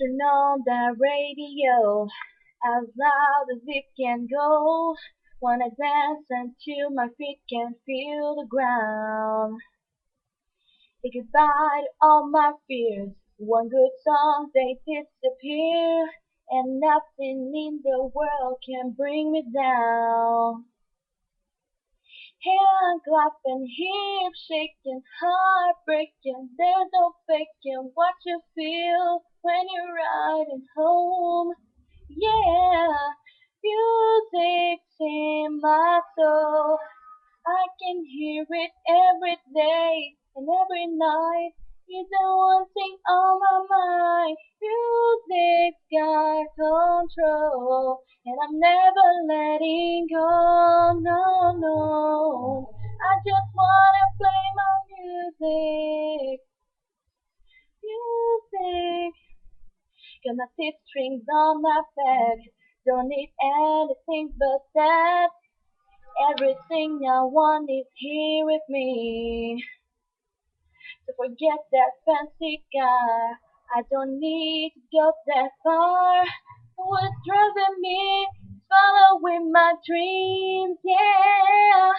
Turn on the radio as loud as it can go. Wanna dance until my feet can feel the ground. Say goodbye to all my fears. One good song, they disappear, and nothing in the world can bring me down. Hand clapping, hips shaking, heart breaking. There's no faking what you feel when you're riding home. Yeah, music's in my soul. I can hear it every day and every night. It's the one thing on my mind. Music's got control, and I'm never letting go. No, no. I just wanna play my music, music. Got my six strings on my back. Don't need anything but that. Everything I want is here with me. So forget that fancy car. I don't need to go that far. What's driving me? Following my dreams, yeah.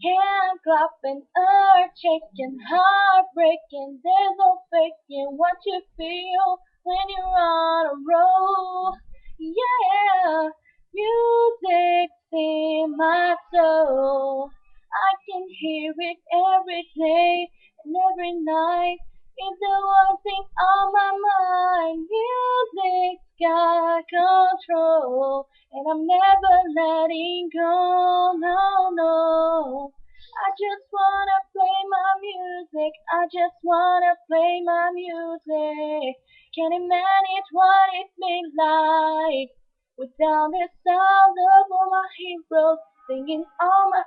Hand clapping, earth shaking, heart breaking. There's no faking what you feel when you're on a roll. Yeah, music's in my soul. I can hear it every day and every night. It's the one thing on my mind. Music's got control, and I'm never letting go. No, no. I just wanna play my music. I just wanna play my music. Can you manage what it's been like without the sound of all my heroes singing all my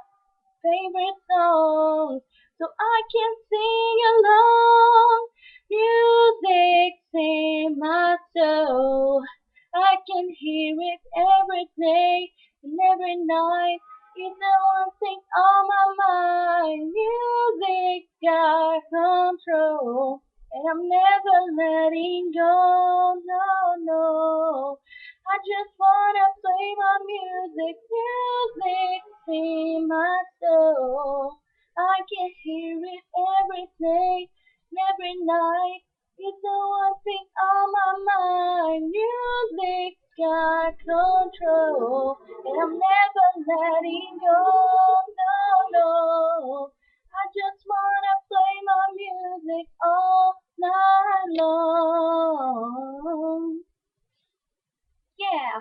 favorite songs so I can sing along? Music's in my soul. I can hear it every day and every night. It's the one thing on my mind. Music's got control, and I'm never letting go. No, no. I just wanna play my music. Music's in my soul. I can hear it every day and every night. It's the one thing on my mind. Music's got control, and I'm never letting go. No, no. I just wanna play my music all night long. Yeah.